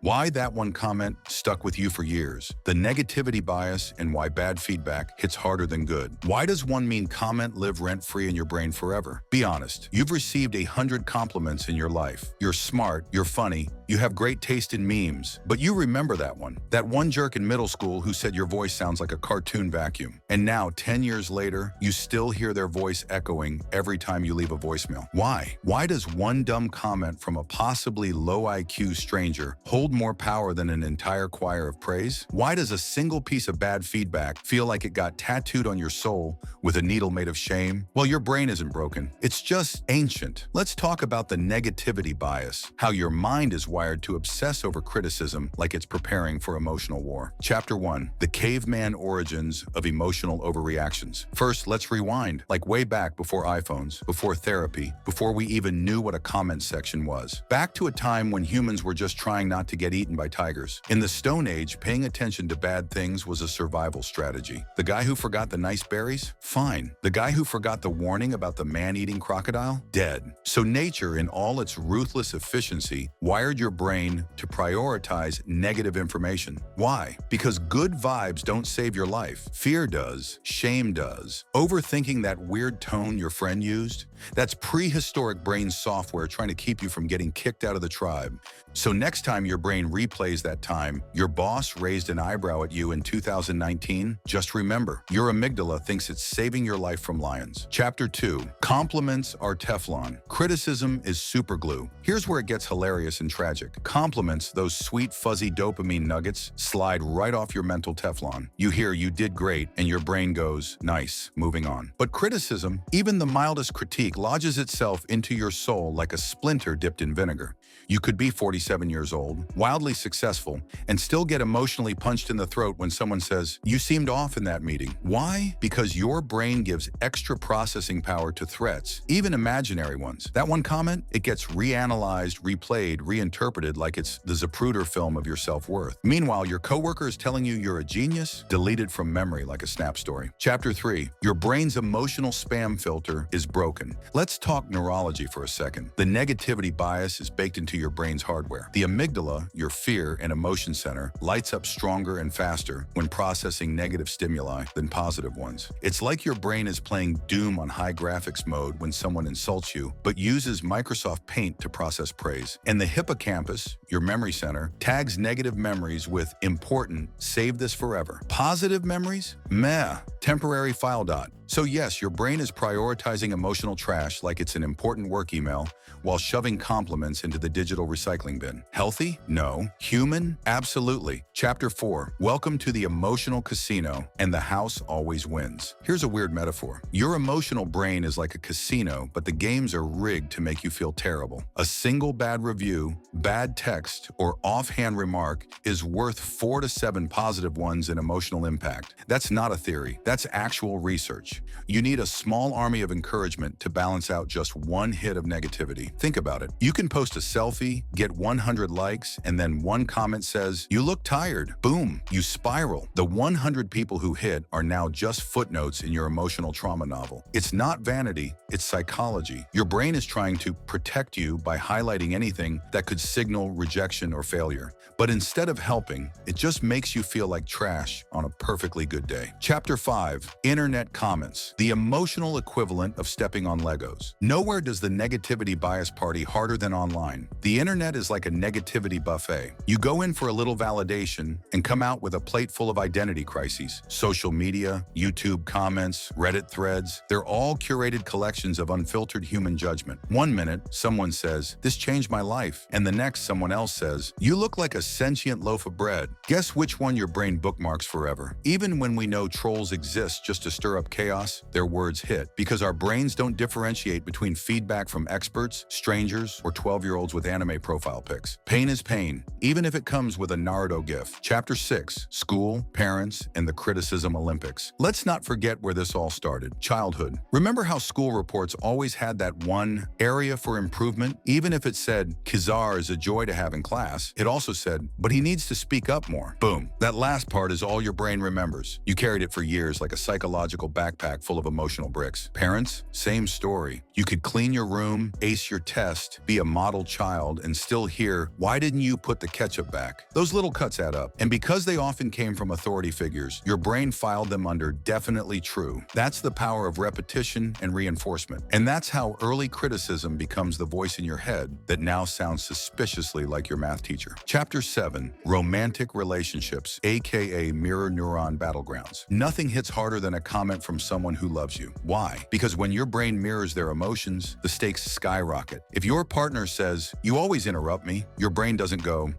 Why that one comment stuck with you for years, the negativity bias, and why bad feedback hits harder than good. Why does one mean comment live rent-free in your brain forever? Be honest, you've received 100 compliments in your life. You're smart, you're funny, you have great taste in memes, but you remember that one. That one jerk in middle school who said your voice sounds like a cartoon vacuum. And now, 10 years later, you still hear their voice echoing every time you leave a voicemail. Why? Why does one dumb comment from a possibly low IQ stranger hold more power than an entire choir of praise? Why does a single piece of bad feedback feel like it got tattooed on your soul with a needle made of shame? Well, your brain isn't broken. It's just ancient. Let's talk about the negativity bias, how your mind is wired to obsess over criticism like it's preparing for emotional war. Chapter 1. The caveman origins of emotional overreactions. First, let's rewind, like way back before iPhones, before therapy, before we even knew what a comment section was. Back to a time when humans were just trying not to get eaten by tigers. In the Stone Age, paying attention to bad things was a survival strategy. The guy who forgot the nice berries? Fine. The guy who forgot the warning about the man-eating crocodile? Dead. So nature, in all its ruthless efficiency, wired your brain to prioritize negative information. Why? Because good vibes don't save your life. Fear does. Shame does. Overthinking that weird tone your friend used? That's prehistoric brain software trying to keep you from getting kicked out of the tribe. So next time your brain replays that time your boss raised an eyebrow at you in 2019, just remember, your amygdala thinks it's saving your life from lions. Chapter 2. Compliments are Teflon. Criticism is superglue. Here's where it gets hilarious and tragic. Compliments, those sweet fuzzy dopamine nuggets, slide right off your mental Teflon. You hear "you did great" and your brain goes, "Nice, moving on." But criticism, even the mildest critique, lodges itself into your soul like a splinter dipped in vinegar. You could be 47 years old, wildly successful, and still get emotionally punched in the throat when someone says, "You seemed off in that meeting." Why? Because your brain gives extra processing power to threats, even imaginary ones. That one comment, it gets reanalyzed, replayed, reinterpreted like it's the Zapruder film of your self-worth. Meanwhile, your coworker is telling you you're a genius, deleted from memory like a snap story. Chapter 3. Your brain's emotional spam filter is broken. Let's talk neurology for a second. The negativity bias is baked into your brain's hardware. The amygdala, your fear and emotion center, lights up stronger and faster when processing negative stimuli than positive ones. It's like your brain is playing Doom on high graphics mode when someone insults you, but uses Microsoft Paint to process praise. And the hippocampus, your memory center, tags negative memories with important, save this forever. Positive memories? Meh, temporary file dot. So yes, your brain is prioritizing emotional trash like it's an important work email while shoving compliments into the digital recycling bin. Healthy? No. Human? Absolutely. Chapter 4. Welcome to the emotional casino, and the house always wins. Here's a weird metaphor. Your emotional brain is like a casino, but the games are rigged to make you feel terrible. A single bad review, bad text, or offhand remark is worth 4 to 7 positive ones in emotional impact. That's not a theory. That's actual research. You need a small army of encouragement to balance out just one hit of negativity. Think about it. You can post a selfie, get 100 likes, and then one comment says, "You look tired." Boom, you spiral. The 100 people who hit are now just footnotes in your emotional trauma novel. It's not vanity, it's psychology. Your brain is trying to protect you by highlighting anything that could signal rejection or failure. But instead of helping, it just makes you feel like trash on a perfectly good day. Chapter 5. Internet comments. The emotional equivalent of stepping on Legos. Nowhere does the negativity bias party harder than online. The internet is like a negativity buffet. You go in for a little validation and come out with a plate full of identity crises. Social media, YouTube comments, Reddit threads, they're all curated collections of unfiltered human judgment. One minute, someone says, "This changed my life," and the next someone else says, "You look like a sentient loaf of bread." Guess which one your brain bookmarks forever? Even when we know trolls exist just to stir up chaos, their words hit, because our brains don't differentiate between feedback from experts, strangers, or 12-year-olds with anime profile pics. Pain is pain, even if it comes with a Naruto gif. Chapter 6. School, parents, and the criticism Olympics. Let's not forget where this all started. Childhood. Remember how school reports always had that one area for improvement? Even if it said, "Kizar is a joy to have in class," it also said, "But he needs to speak up more." Boom. That last part is all your brain remembers. You carried it for years like a psychological backpack backpack full of emotional bricks. Parents, same story. You could clean your room, ace your test, be a model child, and still hear, "Why didn't you put the ketchup back?" Those little cuts add up. And because they often came from authority figures, your brain filed them under definitely true. That's the power of repetition and reinforcement. And that's how early criticism becomes the voice in your head that now sounds suspiciously like your math teacher. Chapter 7, Romantic Relationships, aka Mirror Neuron Battlegrounds. Nothing hits harder than a comment from someone who loves you. Why? Because when your brain mirrors their emotions, the stakes skyrocket. If your partner says, "You always interrupt me," your brain doesn't go,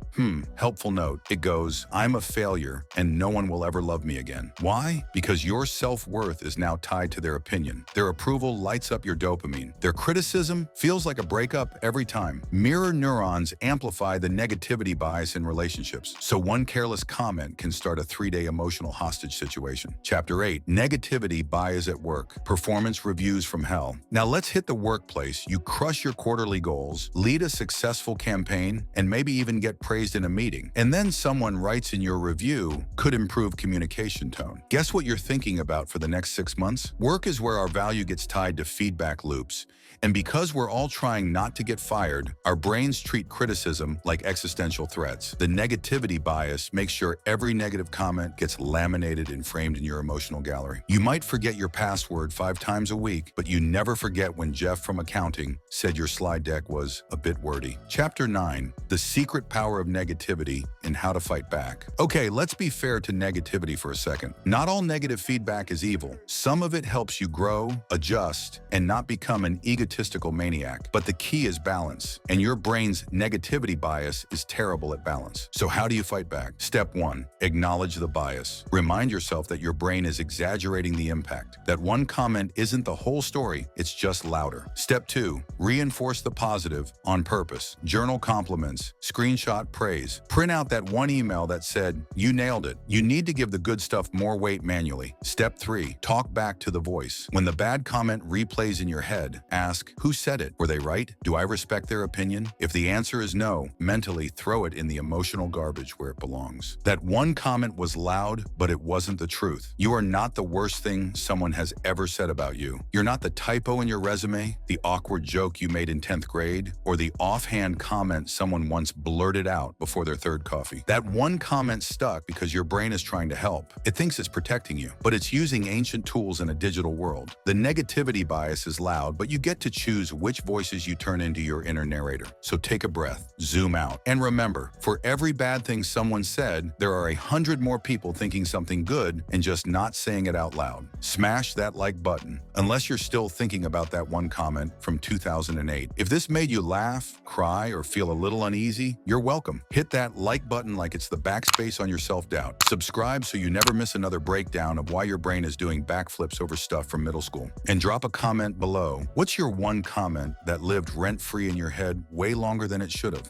helpful note. It goes, "I'm a failure and no one will ever love me again." Why? Because your self-worth is now tied to their opinion. Their approval lights up your dopamine. Their criticism feels like a breakup every time. Mirror neurons amplify the negativity bias in relationships, so one careless comment can start a 3-day emotional hostage situation. Chapter 8, Negativity Bias at Work, Performance Reviews from Hell. Now let's hit the workplace. You crush your quarterly goals, lead a successful campaign, and maybe even get praised in a meeting. And then someone writes in your review, "Could improve communication tone." Guess what you're thinking about for the next 6 months? Work is where our value gets tied to feedback loops. And because we're all trying not to get fired, our brains treat criticism like existential threats. The negativity bias makes sure every negative comment gets laminated and framed in your emotional gallery. You might forget your password 5 times a week, but you never forget when Jeff from accounting said your slide deck was a bit wordy. Chapter 9, The Secret Power of Negativity and How to Fight Back. Okay, let's be fair to negativity for a second. Not all negative feedback is evil. Some of it helps you grow, adjust, and not become an egotistical maniac. But the key is balance, and your brain's negativity bias is terrible at balance. So how do you fight back? Step 1, acknowledge the bias. Remind yourself that your brain is exaggerating the impact, that one comment isn't the whole story, it's just louder. Step 2, reinforce the positive on purpose. Journal compliments, screenshot praise. Print out that one email that said, "You nailed it." You need to give the good stuff more weight manually. Step 3, talk back to the voice. When the bad comment replays in your head, ask, who said it? Were they right? Do I respect their opinion? If the answer is no, mentally throw it in the emotional garbage where it belongs. That one comment was loud, but it wasn't the truth. You are not the worst thing someone has ever said about you. You're not the typo in your resume, the awkward joke you made in 10th grade, or the offhand comment someone once blurted out before their 3rd coffee. That one comment stuck because your brain is trying to help. It thinks it's protecting you, but it's using ancient tools in a digital world. The negativity bias is loud, but you get to choose which voices you turn into your inner narrator. So take a breath, zoom out, and remember, for every bad thing someone said, there are 100 more people thinking something good and just not saying it out loud. Smash that like button, unless you're still thinking about that one comment from 2008. If this made you laugh, cry, or feel a little uneasy, you're welcome. Hit that like button like it's the backspace on your self-doubt. Subscribe so you never miss another breakdown of why your brain is doing backflips over stuff from middle school. And drop a comment below. What's your one comment that lived rent-free in your head way longer than it should have?